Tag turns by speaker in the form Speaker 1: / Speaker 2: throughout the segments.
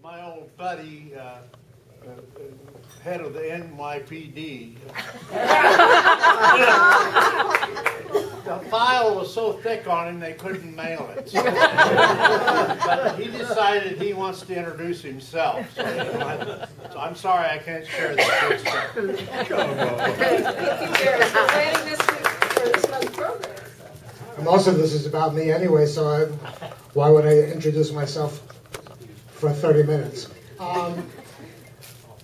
Speaker 1: my old buddy, head of the NYPD. The file was so thick on him they couldn't mail it. So, but he decided he wants to introduce himself. So I'm sorry I can't share that good stuff.
Speaker 2: Thank you, Jerry, for planning this for this month's program.
Speaker 3: Most of this is about me anyway, so why would I introduce myself for 30 minutes?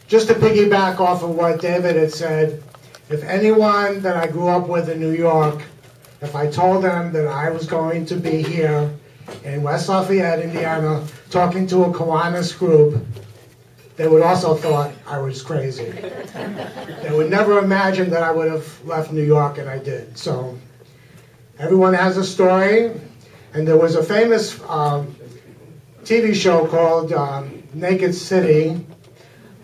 Speaker 3: Just to piggyback off of what David had said, if anyone that I grew up with in New York, if I told them that I was going to be here in West Lafayette, Indiana, talking to a Kiwanis group, they would also thought I was crazy. They would never imagine that I would have left New York, and I did. So everyone has a story, and there was a famous TV show called Naked City,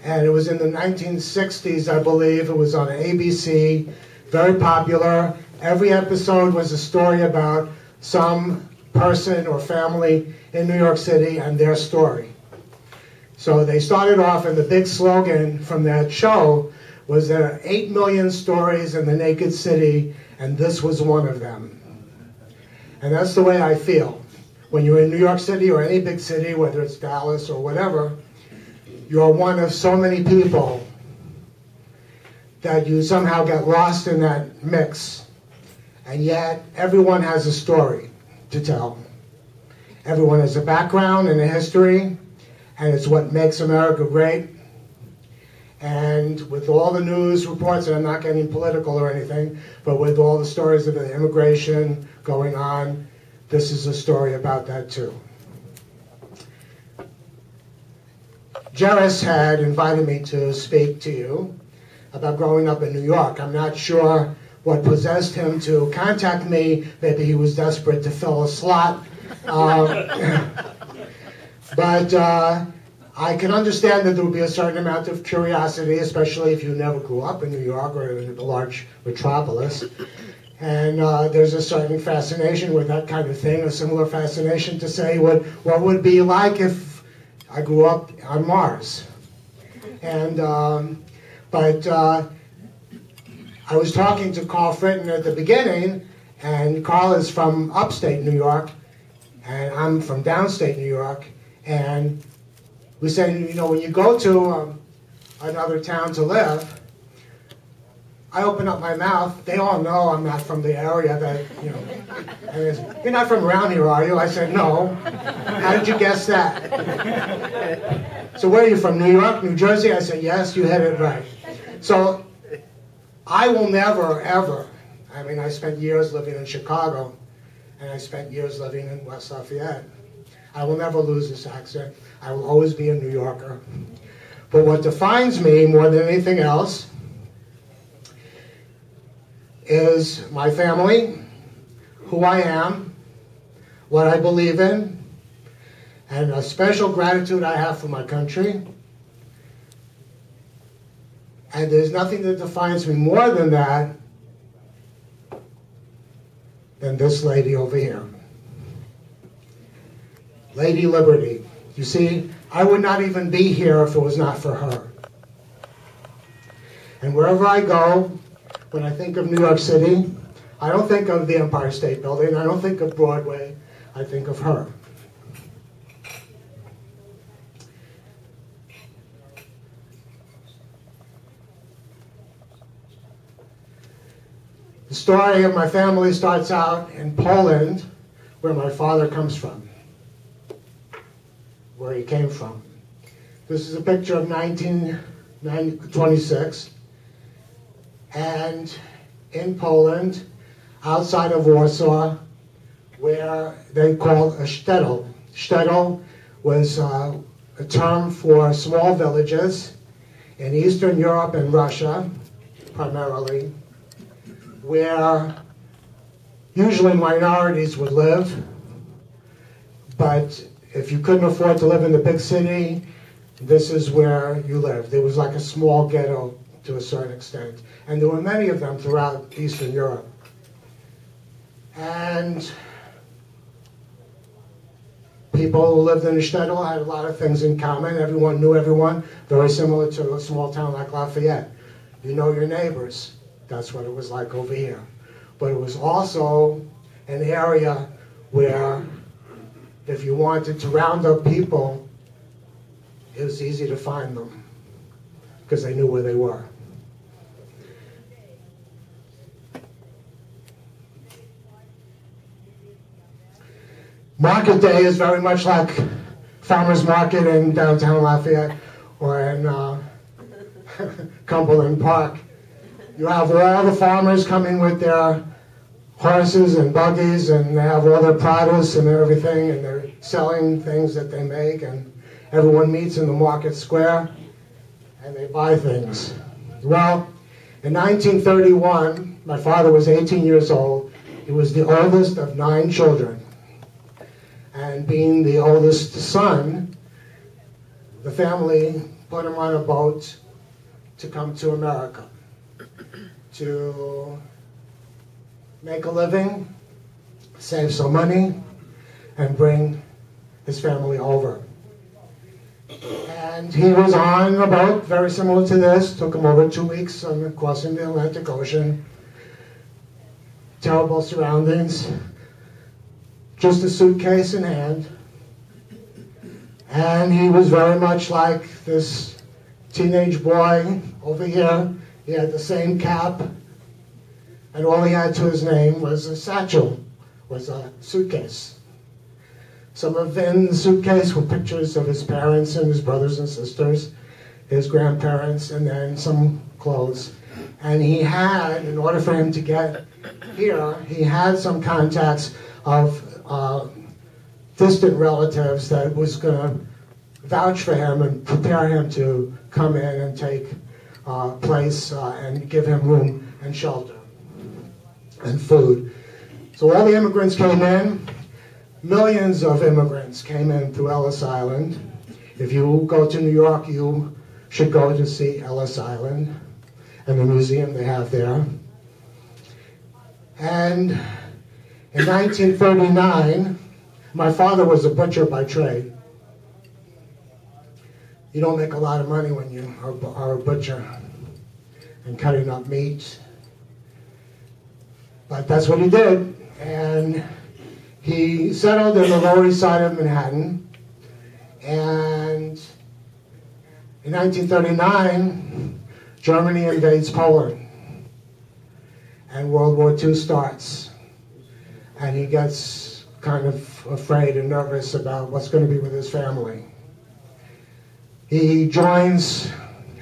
Speaker 3: and it was in the 1960s, I believe. It was on ABC, very popular. Every episode was a story about some person or family in New York City and their story. So they started off, and the big slogan from that show was there are 8 million stories in the naked city, and this was one of them. And that's the way I feel. When you're in New York City or any big city, whether it's Dallas or whatever, you're one of so many people that you somehow get lost in that mix. And yet, everyone has a story to tell. Everyone has a background and a history, and it's what makes America great. And with all the news reports, and I'm not getting political or anything, but with all the stories of the immigration going on, this is a story about that too. Jerris had invited me to speak to you about growing up in New York. I'm not sure what possessed him to contact me. Maybe he was desperate to fill a slot. But I can understand that there would be a certain amount of curiosity, especially if you never grew up in New York or in a large metropolis. And there's a certain fascination with that kind of thing, a similar fascination to say what would it be like if I grew up on Mars. And I was talking to Carl Fritton at the beginning, and Carl is from upstate New York, and I'm from downstate New York, and we said, you know, when you go to another town to live, I open up my mouth, they all know I'm not from the area that, you know, and you're not from around here, are you? I said, no. How did you guess that? So where are you from, New York, New Jersey? I said, yes, you hit it right. So I will never, ever, I mean, I spent years living in Chicago, and I spent years living in West Lafayette. I will never lose this accent. I will always be a New Yorker. But what defines me more than anything else is my family, who I am, what I believe in, and a special gratitude I have for my country. And there's nothing that defines me more than that than this lady over here. Lady Liberty. You see, I would not even be here if it was not for her. And wherever I go, when I think of New York City, I don't think of the Empire State Building, I don't think of Broadway, I think of her. The story of my family starts out in Poland, where my father comes from, where he came from. This is a picture of 1926, and in Poland, outside of Warsaw, where they called a shtetl. Shtetl was a term for small villages in Eastern Europe and Russia, primarily, where usually minorities would live, but if you couldn't afford to live in the big city, this is where you lived. It was like a small ghetto to a certain extent. And there were many of them throughout Eastern Europe. And people who lived in the shtetl had a lot of things in common. Everyone knew everyone, very similar to a small town like Lafayette. You know your neighbors. That's what it was like over here. But it was also an area where if you wanted to round up people, it was easy to find them because they knew where they were. Market day is very much like farmers market in downtown Lafayette or in Cumberland Park. You have all the farmers coming with their horses and buggies, and they have all their produce and everything, and they're selling things that they make, and everyone meets in the market square and they buy things. Well, in 1931, my father was 18 years old. He was the oldest of 9 children. And being the oldest son, the family put him on a boat to come to America to make a living, save some money, and bring his family over. And he was on a boat very similar to this. Took him over 2 weeks on crossing the Atlantic Ocean. Terrible surroundings. Just a suitcase in hand. And he was very much like this teenage boy over here. He had the same cap, and all he had to his name was a satchel, was a suitcase. Some of in the suitcase were pictures of his parents and his brothers and sisters, his grandparents, and then some clothes. And he had, in order for him to get here, he had some contacts of distant relatives that was going to vouch for him and prepare him to come in and take place and give him room and shelter and food. So all the immigrants came in. Millions of immigrants came in through Ellis Island. If you go to New York, you should go to see Ellis Island and the museum they have there. And in 1939, my father was a butcher by trade. You don't make a lot of money when you are a butcher and cutting up meat. But that's what he did. And he settled in the Lower East Side of Manhattan. And in 1939, Germany invades Poland. And World War II starts. And he gets kind of afraid and nervous about what's going to be with his family. He joins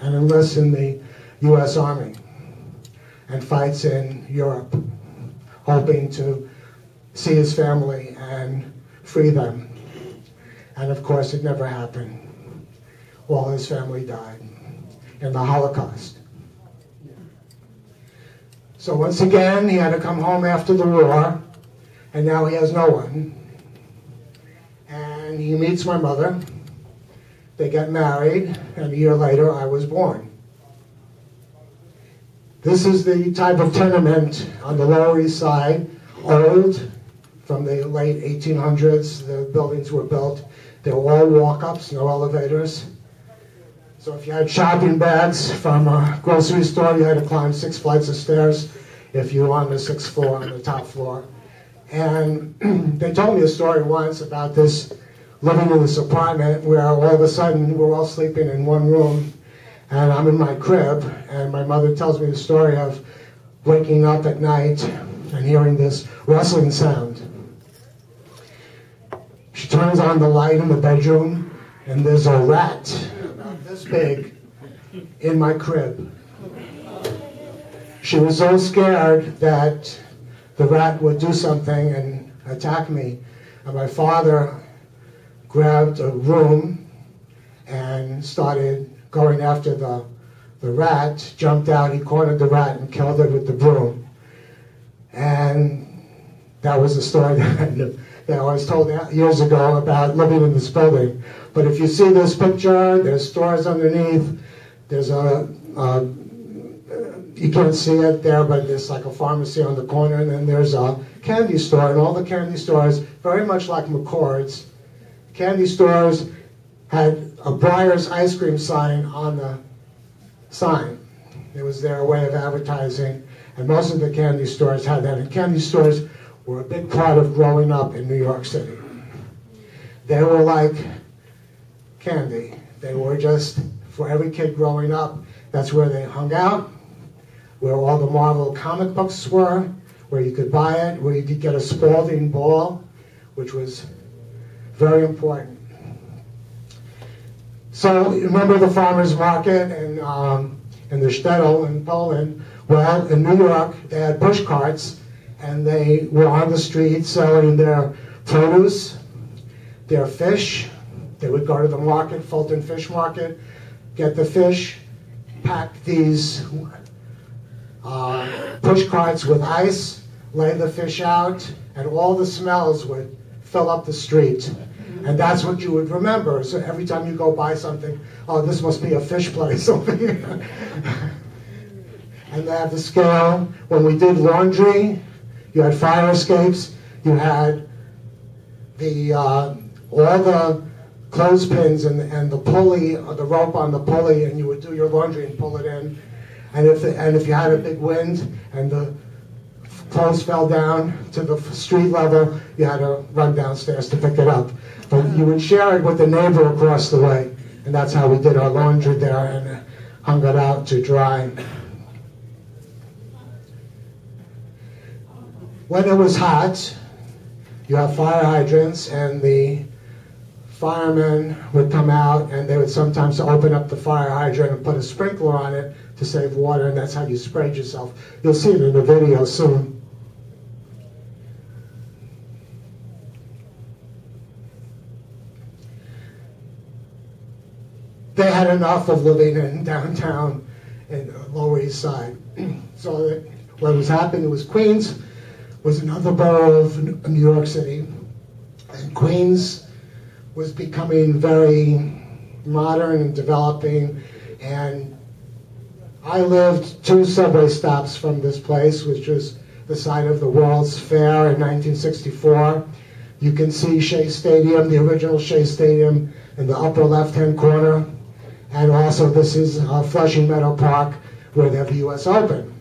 Speaker 3: and enlists in the U.S. Army and fights in Europe, hoping to see his family and free them. And of course, it never happened. All his family died in the Holocaust. So once again, he had to come home after the war, and now he has no one. And he meets my mother. They get married, and a year later, I was born. This is the type of tenement on the Lower East Side, old, from the late 1800s. The buildings were built. They were all walk-ups, no elevators. So if you had shopping bags from a grocery store, you had to climb 6 flights of stairs if you were on the 6th floor, on the top floor. And they told me a story once about this living in this apartment where all of a sudden we're all sleeping in one room, and I'm in my crib, and my mother tells me the story of waking up at night and hearing this rustling sound. She turns on the light in the bedroom, and there's a rat about this big in my crib. She was so scared that the rat would do something and attack me. And my father grabbed a broom and started going after the rat, jumped out, he cornered the rat and killed it with the broom. And that was the story that I was told years ago about living in this building. But if you see this picture, there's stores underneath. There's you can't see it there, but there's like a pharmacy on the corner, and then there's a candy store, and all the candy stores, very much like McCord's, candy stores had a Breyer's ice cream sign on the sign. It was their way of advertising, and most of the candy stores had that. And candy stores were a big part of growing up in New York City. They were like candy. They were just, for every kid growing up, that's where they hung out, where all the Marvel comic books were, where you could buy it, where you could get a Spalding ball, which was very important. So remember the farmers market in the shtetl in Poland? Well, in New York, they had push carts, and they were on the street selling their produce, their fish. They would go to the market, Fulton Fish Market, get the fish, pack these push carts with ice, lay the fish out, and all the smells would fill up the street. And that's what you would remember. So every time you go buy something, oh, this must be a fish place over here. And they have the scale. When we did laundry, you had fire escapes. You had the all the clothespins and the pulley, or the rope on the pulley, and you would do your laundry and pull it in. And if you had a big wind and the clothes fell down to the street level, you had to run downstairs to pick it up. But you would share it with the neighbor across the way, and that's how we did our laundry there and hung it out to dry. When it was hot, you have fire hydrants, and the firemen would come out, and they would sometimes open up the fire hydrant and put a sprinkler on it to save water, and that's how you sprayed yourself. You'll see it in the video soon. They had enough of living in downtown and Lower East Side. So what was happening was Queens was another borough of New York City, and Queens was becoming very modern and developing, and I lived 2 subway stops from this place, which was the site of the World's Fair in 1964. You can see Shea Stadium, the original Shea Stadium, in the upper left-hand corner. And also this is Flushing Meadow Park, where they have the US Open.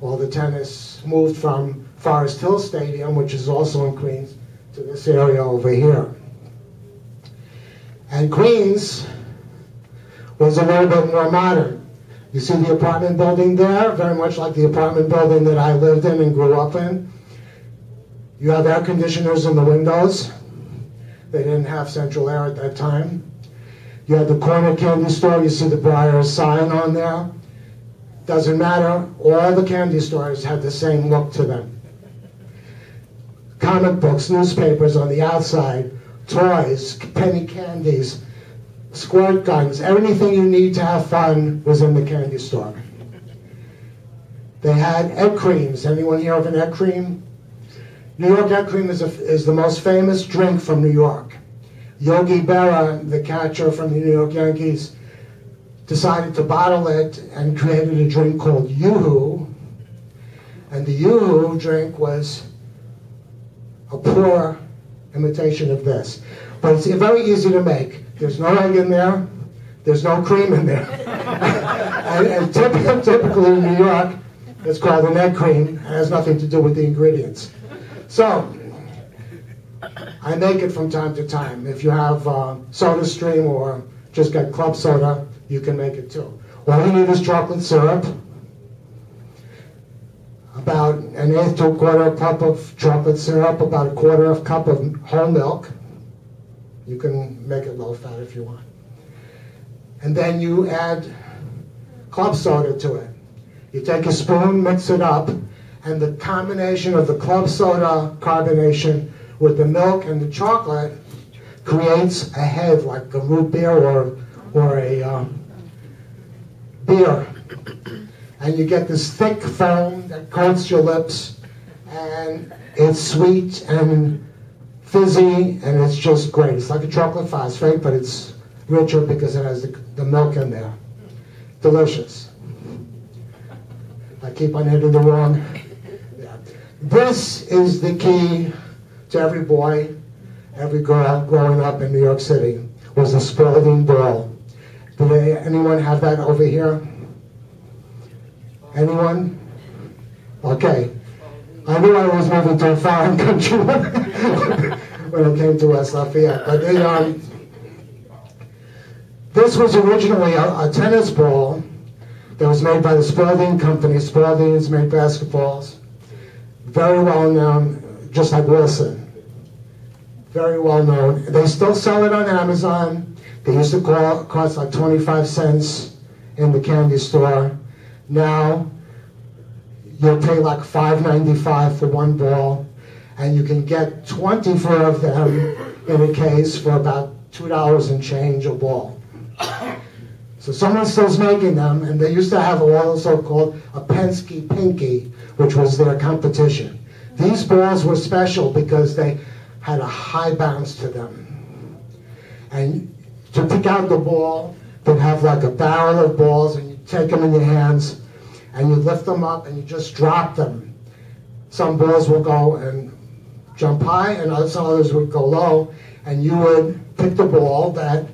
Speaker 3: All the tennis moved from Forest Hill Stadium, which is also in Queens, to this area over here. And Queens was a little bit more modern. You see the apartment building there, very much like the apartment building that I lived in and grew up in. You have air conditioners in the windows. They didn't have central air at that time. You had the corner candy store, you see the Breyer's sign on there. Doesn't matter, all the candy stores had the same look to them. Comic books, newspapers on the outside, toys, penny candies, squirt guns, everything you need to have fun was in the candy store. They had egg creams. Anyone hear of an egg cream? New York egg cream is the most famous drink from New York. Yogi Berra, the catcher from the New York Yankees, decided to bottle it and created a drink called Yoo-Hoo. And the Yoo-Hoo drink was a poor imitation of this. But it's very easy to make. There's no egg in there. There's no cream in there. and typically in New York, it's called an egg cream. It has nothing to do with the ingredients. So, I make it from time to time. If you have SodaStream or just get club soda, you can make it too. All you need is chocolate syrup, about 1/8 to 1/4 cup of chocolate syrup, about 1/4 cup of whole milk. You can make it low fat if you want. And then you add club soda to it. You take a spoon, mix it up, and the combination of the club soda carbonation with the milk and the chocolate creates a head like a root beer or a beer. And you get this thick foam that coats your lips, and it's sweet and fizzy, and it's just great. It's like a chocolate phosphate, but it's richer because it has the milk in there. Delicious. I keep on hitting the wrong. Yeah. This is the key to every boy every girl growing up in New York City was the Spalding ball. Anyone have that over here? Anyone? Okay. I knew I was moving to a foreign country when I came to West Lafayette. But this was originally a tennis ball that was made by the Spalding Company. Spalding's made basketballs. Very well known, just like Wilson. Very well known. They still sell it on Amazon. They used to cost like 25 cents in the candy store. Now, you'll pay like $5.95 for one ball, and you can get 24 of them in a case for about $2 and change a ball. So someone still's making them, and they used to have also called a Penske Pinky, which was their competition. These balls were special because they had a high bounce to them. And to pick out the ball, they'd have like a barrel of balls, and you take them in your hands, and you lift them up, and you just drop them. Some balls will go and jump high, and others would go low, and you would pick the ball that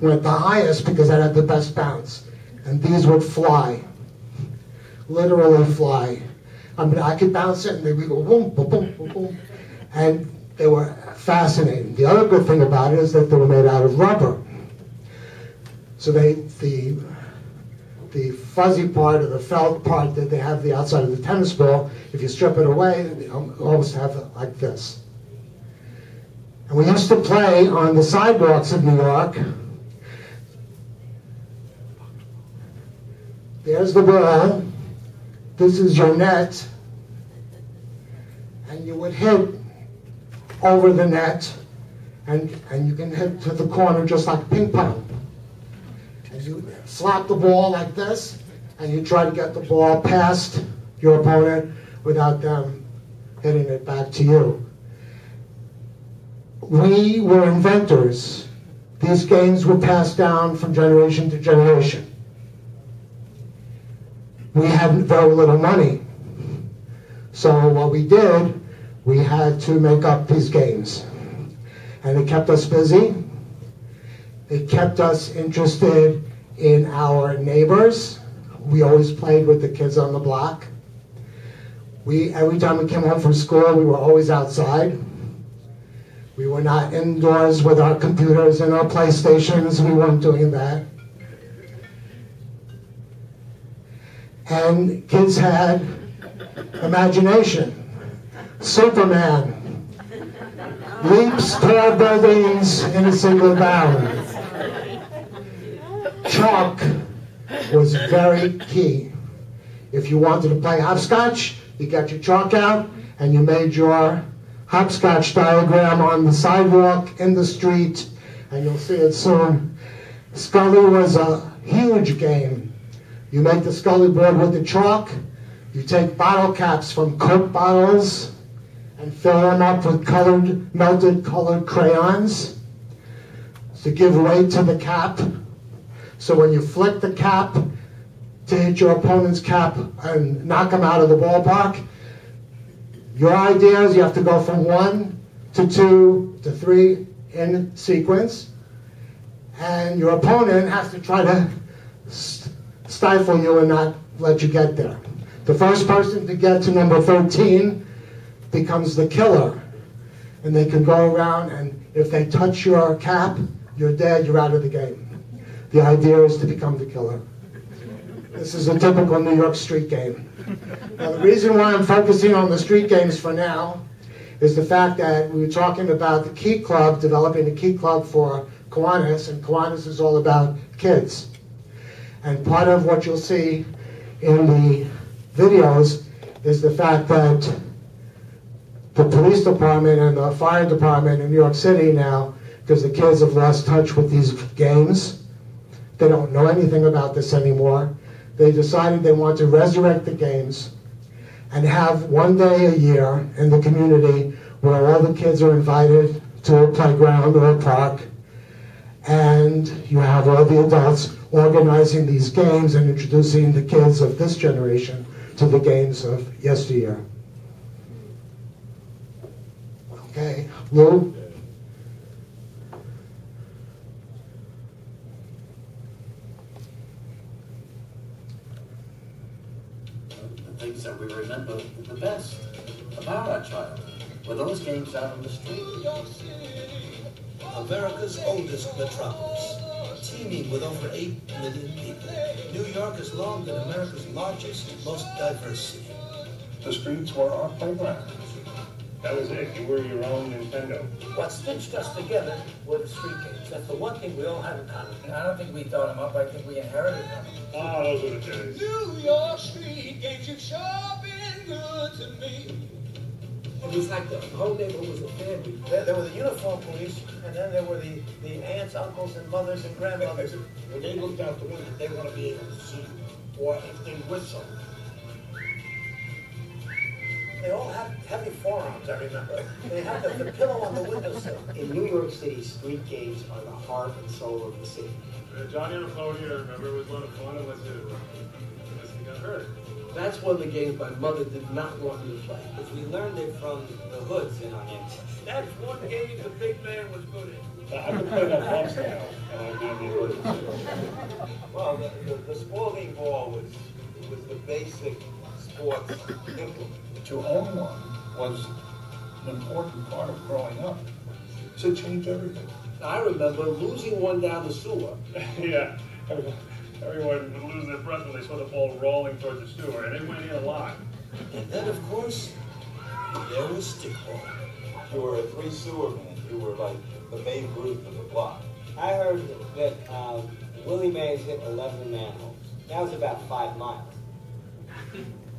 Speaker 3: went the highest because that had the best bounce. And these would fly, literally fly. I mean, I could bounce it, and they would go boom, boom, boom, boom, boom. And they were fascinating. The other good thing about it is that they were made out of rubber. So the fuzzy part or the felt part that they have the outside of the tennis ball, if you strip it away, you almost have it like this. And we used to play on the sidewalks of New York. There's the ball. This is your net. And you would hit over the net, and you can hit to the corner just like ping pong. And you slap the ball like this, and you try to get the ball past your opponent without them hitting it back to you. We were inventors. These games were passed down from generation to generation. We had very little money. So what we did, we had to make up these games. And it kept us busy. It kept us interested in our neighbors. We always played with the kids on the block. Every time we came home from school, we were always outside. We were not indoors with our computers and our PlayStations. We weren't doing that. And kids had imagination. Superman leaps tall buildings in a single bound. Chalk was very key. If you wanted to play hopscotch, you got your chalk out and you made your hopscotch diagram on the sidewalk, in the street, and you'll see it soon. Scully was a huge game. You make the Scully board with the chalk. You take bottle caps from Coke bottles and fill them up with melted colored crayons to give weight to the cap. So when you flick the cap to hit your opponent's cap and knock them out of the ballpark, your idea is you have to go from 1 to 2 to 3 in sequence, and your opponent has to try to stifle you and not let you get there. The first person to get to number 13 becomes the killer. And they can go around, and if they touch your cap, you're dead, you're out of the game. The idea is to become the killer. This is a typical New York street game. Now, the reason why I'm focusing on the street games for now is the fact that we were talking about the Key Club, developing a Key Club for Kiwanis, and Kiwanis is all about kids. And part of what you'll see in the videos is the fact that the police department and the fire department in New York City now, because the kids have lost touch with these games, they don't know anything about this anymore. They decided they want to resurrect the games and have one day a year in the community where all the kids are invited to a playground or a park, and you have all the adults organizing these games and introducing the kids of this generation to the games of yesteryear. Okay, Lou?
Speaker 4: things that we remember the best about our childhood were those games out on the street.
Speaker 5: America's oldest metropolis, teeming with over 8 million people. New York has long been America's largest, most diverse city.
Speaker 6: The streets were our playground. That was it. You were your own Nintendo.
Speaker 7: What stitched us together were the street games. That's the one thing we all had in common. And I don't think we thought them up. I think we inherited them.
Speaker 6: Ah, those were the days.
Speaker 5: New York street games, you've sure been good to me.
Speaker 7: It was like the whole neighborhood was a family. There were the uniform police, and then there were the aunts, uncles, and mothers and grandmothers.
Speaker 8: When they looked out the window, they want to be able to see, or if they whistle.
Speaker 7: They all had heavy forearms, I remember. They had the pillow on the windowsill.
Speaker 9: In New York City, street games are the heart and soul of the city.
Speaker 6: Johnny on the podium, I remember it was a lot of fun unless he got hurt.
Speaker 7: That's one of the games my mother did not want me to play.
Speaker 9: Because we learned it from the hoods in our games.
Speaker 7: That's one game the big man was good at.
Speaker 6: I could play that once now, and I'd be in the emergency.
Speaker 8: Well, the sporting ball was the basic sports implement.
Speaker 6: To own one was an important part of growing up. So it changed everything.
Speaker 8: I remember losing one down the sewer.
Speaker 6: Yeah, everyone would lose their breath when they saw the ball rolling towards the sewer, and it went in a lot.
Speaker 5: And then, of course, there was stickball.
Speaker 10: You were a 3 sewer man. You were like the Babe Ruth of the block.
Speaker 9: I heard that Willie Mays hit 11 manholes. That was about 5 miles.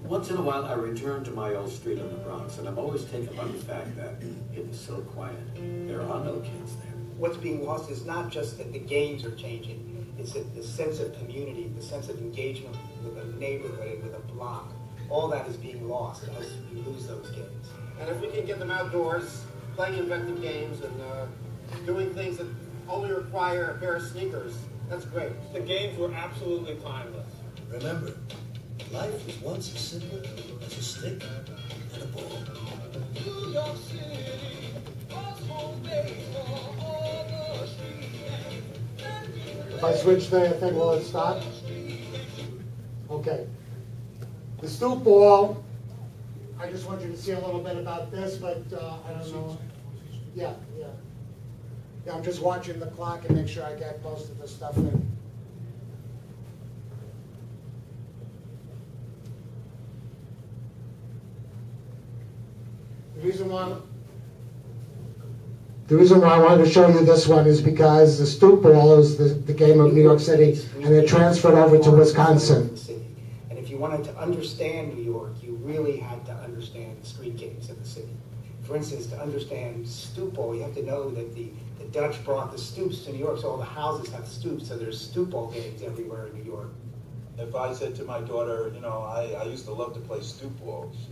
Speaker 4: Once in a while, I return to my old street in the Bronx, and I'm always taken by the fact that it was so quiet. There are no kids there.
Speaker 9: What's being lost is not just that the games are changing. It's the sense of community, the sense of engagement with a neighborhood, with a block. All that is being lost as we lose those games.
Speaker 8: And if we can get them outdoors, playing inventive games and doing things that only require a pair of sneakers, that's great. The games were absolutely timeless.
Speaker 5: Remember, life was once as simple as a stick and a ball. New York City was home base for all the street games.
Speaker 3: If I switch the thing, will it stop? Okay. The stoop ball, I just want you to see a little bit about this, but I don't know. Yeah. Yeah, I'm just watching the clock and make sure I get most of the stuff in. The reason why I wanted to show you this one is because the stoop ball is the game of New York City, and it transferred over to Wisconsin.
Speaker 9: And if you wanted to understand New York, you really had to understand the street games of the city. For instance, to understand stoop ball, you have to know that the Dutch brought the stoops to New York, so all the houses have stoops, so there's stoop ball games everywhere in New York.
Speaker 10: If I said to my daughter, you know, I used to love to play stoop ball, she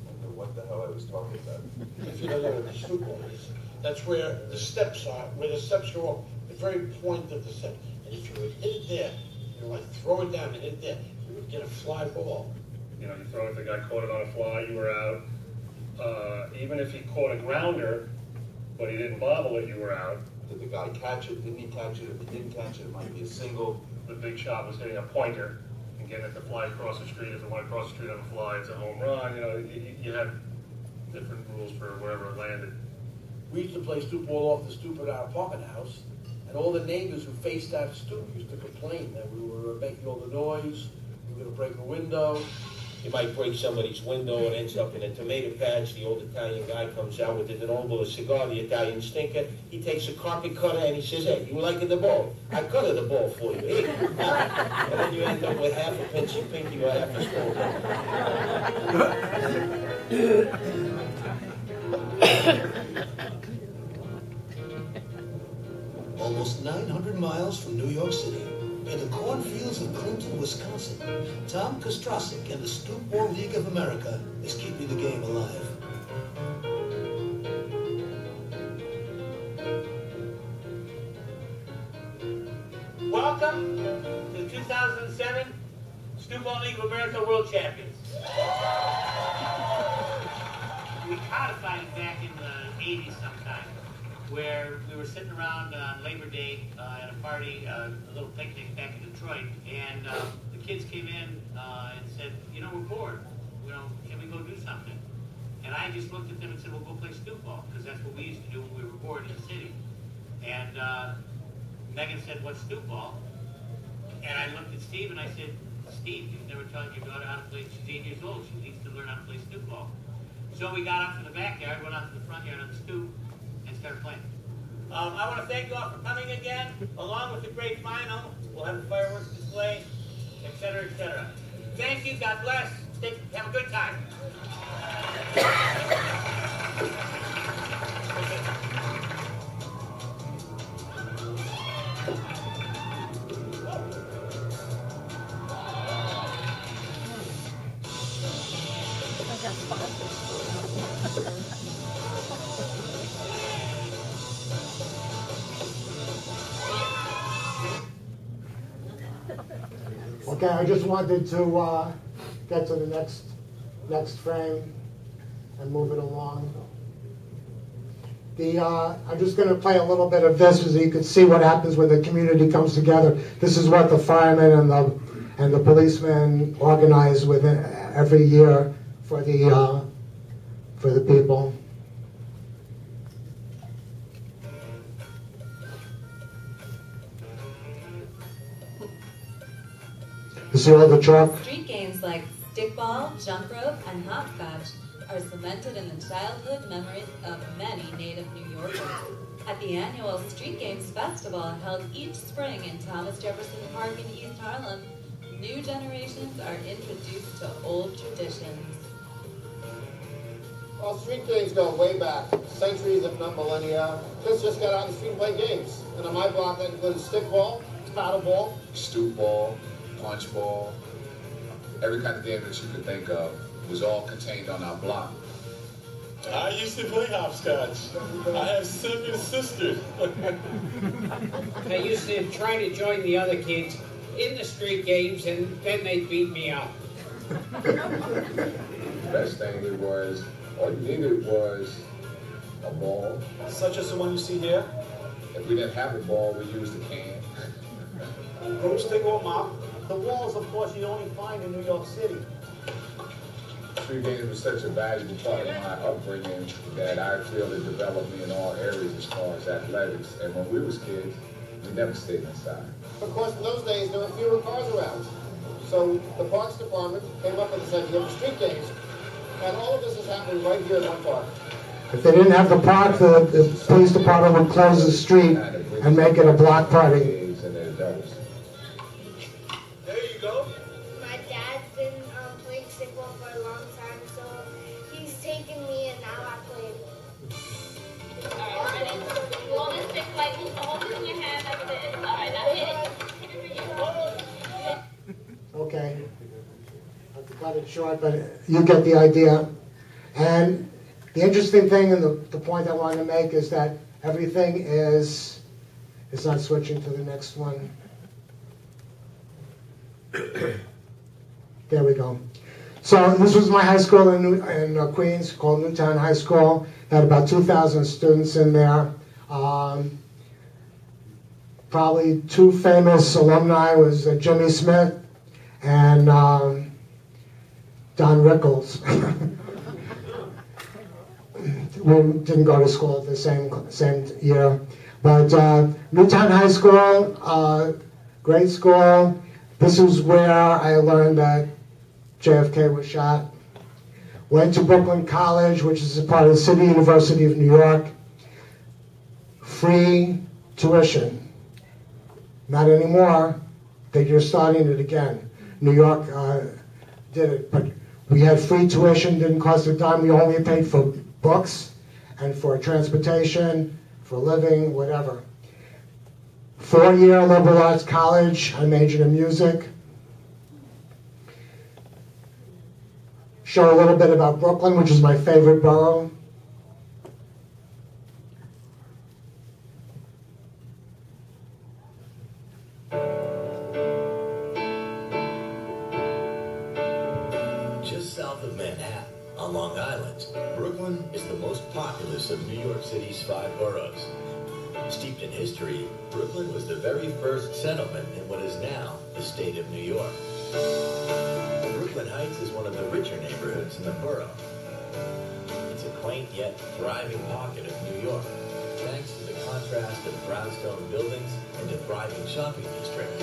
Speaker 10: wondered what the hell I was talking about.
Speaker 8: If you don't know what the stoop ball is, that's where the steps are, where the steps go off, the very point of the step. And if you would hit it there, you like throw it down and hit it there, you would get a fly ball.
Speaker 6: You know, you throw it, the guy caught it on a fly, you were out. Even if he caught a grounder, but he didn't bobble it, you were out.
Speaker 10: Did the guy catch it? Didn't he catch it? If he didn't catch it, it might be a single.
Speaker 6: The big shot was hitting a pointer and getting it to fly across the street. If it went across the street on a fly, it's a home run. You know, you had different rules for wherever it landed.
Speaker 8: We used to play stoop ball off the stoop at our apartment house, and all the neighbors who faced that stoop used to complain that we were making all the noise, we were going to break a window.
Speaker 7: You might break somebody's window and ends up in a tomato patch. The old Italian guy comes out with an old cigar, the Italian stinker. He takes a carpet cutter and he says, "Hey, you liking the ball? I cutted the ball for you." Hey. And then you end up with half a pinchy pinky or half a
Speaker 5: small. Almost 900 miles from New York City, in the cornfields of Clinton, Wisconsin, Tom Kostrosik and the Stoop Ball League of America is keeping the game alive.
Speaker 7: Welcome to the 2007 Stoop Ball League of America World Champions. We codified it back in the 80s sometime, where we were sitting around on Labor Day at a party, a little picnic back in Detroit, and the kids came in and said, "You know, we're bored.
Speaker 11: can we go do something? And I just looked at them and said, well, go play stoop ball, because that's what we used to do when we were bored in the city. And Megan said, what's stoop ball? And I looked at Steve and I said, Steve, you've never taught your daughter how to play. She's 8 years old. She needs to learn how to play stoop ball. So we got out from the backyard, went out to the front yard on the stoop, and started playing. I want to thank you all for coming again, along with the great final. We'll have a fireworks display, etc., etc. Thank you. God bless. Have a good time.
Speaker 3: Okay, I just wanted to get to the next frame and move it along. I'm just going to play a little bit of this so you can see what happens when the community comes together. This is what the firemen and the policemen organize within every year for the people. You see all the chalk?
Speaker 12: Street games like stickball, jump rope, and hopscotch are cemented in the childhood memories of many native New Yorkers. At the annual Street Games Festival held each spring in Thomas Jefferson Park in East Harlem, new generations are introduced to old traditions.
Speaker 13: Well, street games go way back, centuries if not millennia. Kids just got out in the street and play games. And on my block that includes stickball, paddleball,
Speaker 14: stoop ball, punch ball, every kind of game that you could think of was all contained on our block.
Speaker 15: I used to play hopscotch. I have 7 sisters.
Speaker 16: I used to try to join the other kids in the street games, and then they'd beat me up.
Speaker 14: The best thing it was, all you needed was a ball.
Speaker 13: Such as the one you see here.
Speaker 14: If we didn't have a ball, we used a can.
Speaker 13: Broomstick or mop. The walls, of course, you only find in New York City.
Speaker 14: Street games was such a valuable part of my upbringing that I feel it developed me in all areas as far as athletics. And when we was kids, we never stayed inside.
Speaker 13: Of course, in those days, there were fewer cars around. So the Parks Department came up with this idea of street games. And all of this is happening right here in one park.
Speaker 3: If they didn't have the park, the police department would close the street and make it a block party.
Speaker 13: There you go.
Speaker 17: My dad's been playing stickball for a long time, so he's taken me and now I play.
Speaker 18: Alright, ready? You want to stick lightly, so hold it in your hand like this. Alright, now hit it.
Speaker 3: Okay. I have to cut it short, but you get the idea. And the interesting thing and the point I want to make is that everything is, it's not switching to the next one. There we go. So this was my high school in Queens called Newtown High School. It had about 2,000 students in there. Probably 2 famous alumni was Jimmy Smith and Don Rickles. We didn't go to school at the same year. But Newtown High School, great school. This is where I learned that JFK was shot. Went to Brooklyn College, which is a part of the City University of New York. Free tuition. Not anymore. They're starting it again. New York did it, but we had free tuition, didn't cost a dime. We only paid for books and for transportation, for living, whatever. 4-year liberal arts college. I majored in music. Show a little bit about Brooklyn, which is my favorite borough.
Speaker 19: Just south of Manhattan, on Long Island, Brooklyn is the most populous of New York City's 5 boroughs. Steeped in history, Brooklyn was the very first settlement in what is now the state of New York. Brooklyn Heights is one of the richer neighborhoods in the borough. It's a quaint yet thriving pocket of New York, thanks to the contrast of brownstone buildings and a thriving shopping district.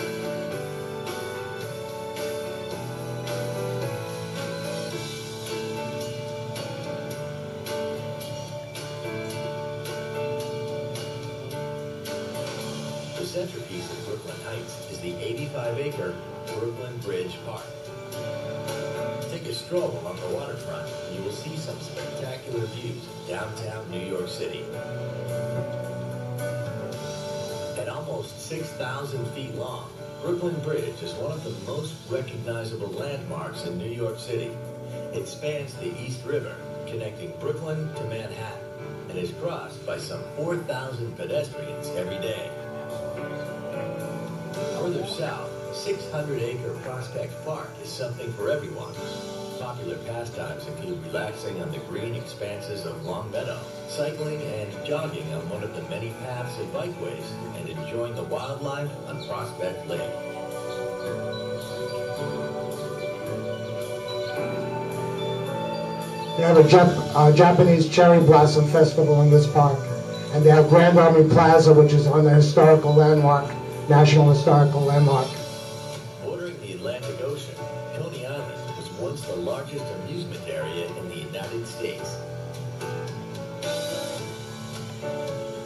Speaker 19: The centerpiece of Brooklyn Heights is the 85-acre Brooklyn Bridge Park. Take a stroll along the waterfront and you will see some spectacular views of downtown New York City. At almost 6,000 feet long, Brooklyn Bridge is one of the most recognizable landmarks in New York City. It spans the East River, connecting Brooklyn to Manhattan, and is crossed by some 4,000 pedestrians every day. Further south, 600-acre Prospect Park is something for everyone. Popular pastimes include relaxing on the green expanses of Long Meadow, cycling and jogging on one of the many paths and bikeways, and enjoying the wildlife on Prospect Lake.
Speaker 3: They have a Japanese cherry blossom festival in this park. And they have Grand Army Plaza, which is on the historical landmark, National Historical Landmark.
Speaker 19: Bordering the Atlantic Ocean, Coney Island was once the largest amusement area in the United States.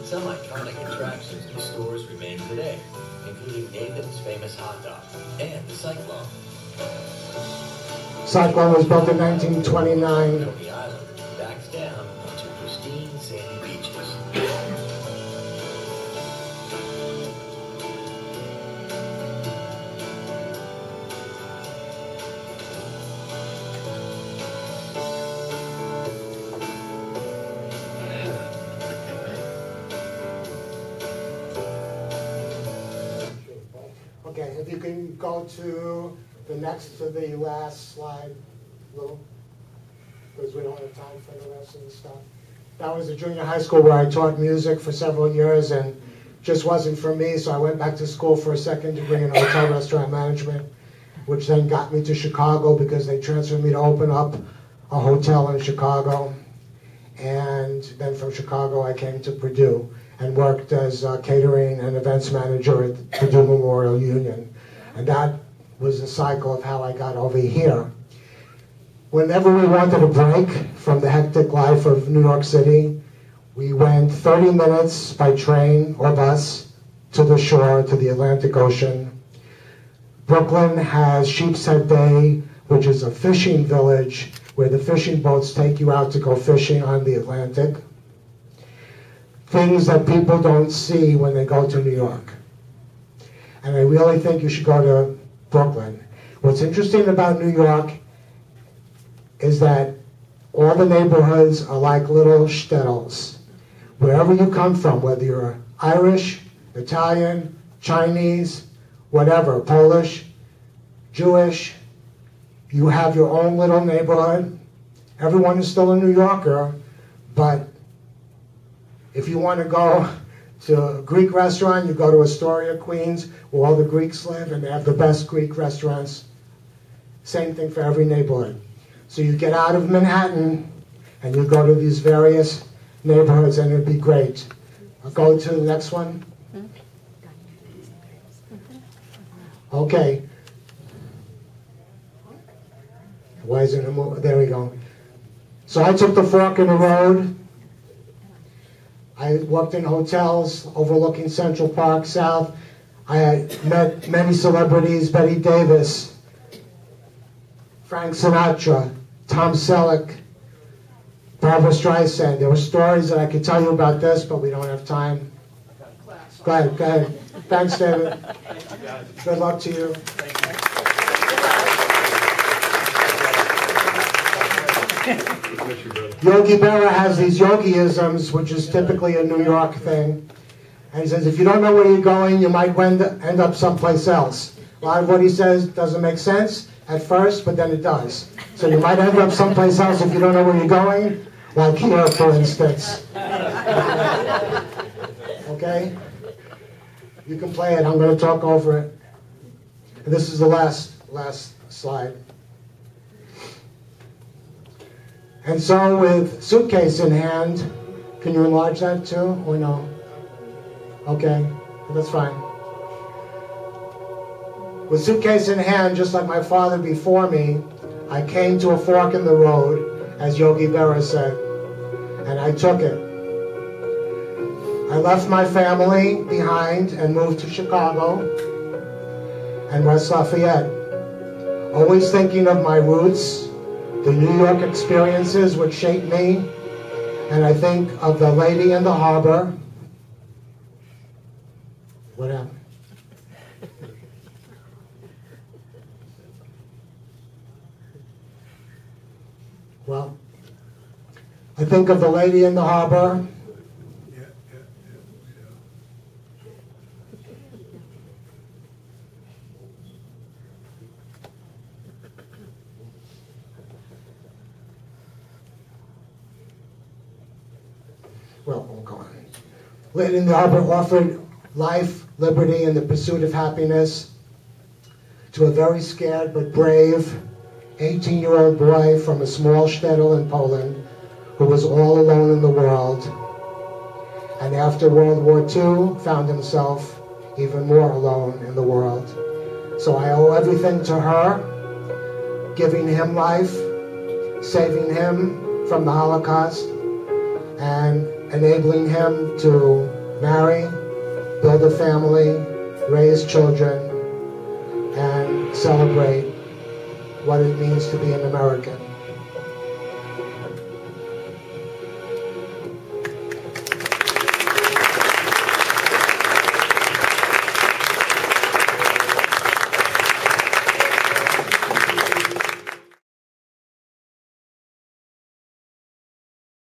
Speaker 19: Some iconic attractions and stores remain today, including Nathan's famous hot dog and the Cyclone.
Speaker 3: Cyclone was built in 1929.
Speaker 19: Coney Island backs down onto pristine sandy beaches.
Speaker 3: Okay, if you can go to the next to the last slide, Lou, because we don't have time for the rest of the stuff. That was a junior high school where I taught music for several years and just wasn't for me, so I went back to school for a second degree in hotel restaurant management, which then got me to Chicago because they transferred me to open up a hotel in Chicago. And then from Chicago I came to Purdue and worked as a catering and events manager at Purdue Memorial Union. And that was the cycle of how I got over here. Whenever we wanted a break from the hectic life of New York City, we went 30 minutes by train or bus to the shore, to the Atlantic Ocean. Brooklyn has Sheepshead Bay, which is a fishing village where the fishing boats take you out to go fishing on the Atlantic. Things that people don't see when they go to New York. And I really think you should go to Brooklyn. What's interesting about New York is that all the neighborhoods are like little shtetls. Wherever you come from, whether you're Irish, Italian, Chinese, whatever, Polish, Jewish, you have your own little neighborhood. Everyone is still a New Yorker, but if you want to go to a Greek restaurant, you go to Astoria, Queens, where all the Greeks live, and they have the best Greek restaurants. Same thing for every neighborhood. So you get out of Manhattan, and you go to these various neighborhoods, and it'd be great. I'll go to the next one. Okay. Why isn't it moving? There we go. So I took the fork in the road. I worked in hotels overlooking Central Park South. I had met many celebrities, Betty Davis, Frank Sinatra, Tom Selleck, Barbra Streisand. There were stories that I could tell you about this, but we don't have time. Go ahead, go ahead. Thanks, David. Good luck to you. Yogi Berra has these yogiisms, which is typically a New York thing. And he says, if you don't know where you're going, you might end up someplace else. A lot of what he says doesn't make sense at first, but then it does. So you might end up someplace else if you don't know where you're going, like here, for instance. Okay? You can play it. I'm going to talk over it. And this is the last slide. And so with suitcase in hand, can you enlarge that too, or no? Okay, that's fine. With suitcase in hand, just like my father before me, I came to a fork in the road, as Yogi Berra said, and I took it. I left my family behind and moved to Chicago and West Lafayette, always thinking of my roots, the New York experiences which shaped me, and I think of the lady in the harbor. What happened? Well, I think of the lady in the harbor. Well, we'll go on. Lady in the harbor offered life, liberty, and the pursuit of happiness to a very scared but brave 18-year-old boy from a small shtetl in Poland who was all alone in the world, and after World War II found himself even more alone in the world. So I owe everything to her, giving him life, saving him from the Holocaust, and enabling him to marry, build a family, raise children, and celebrate what it means to be an American.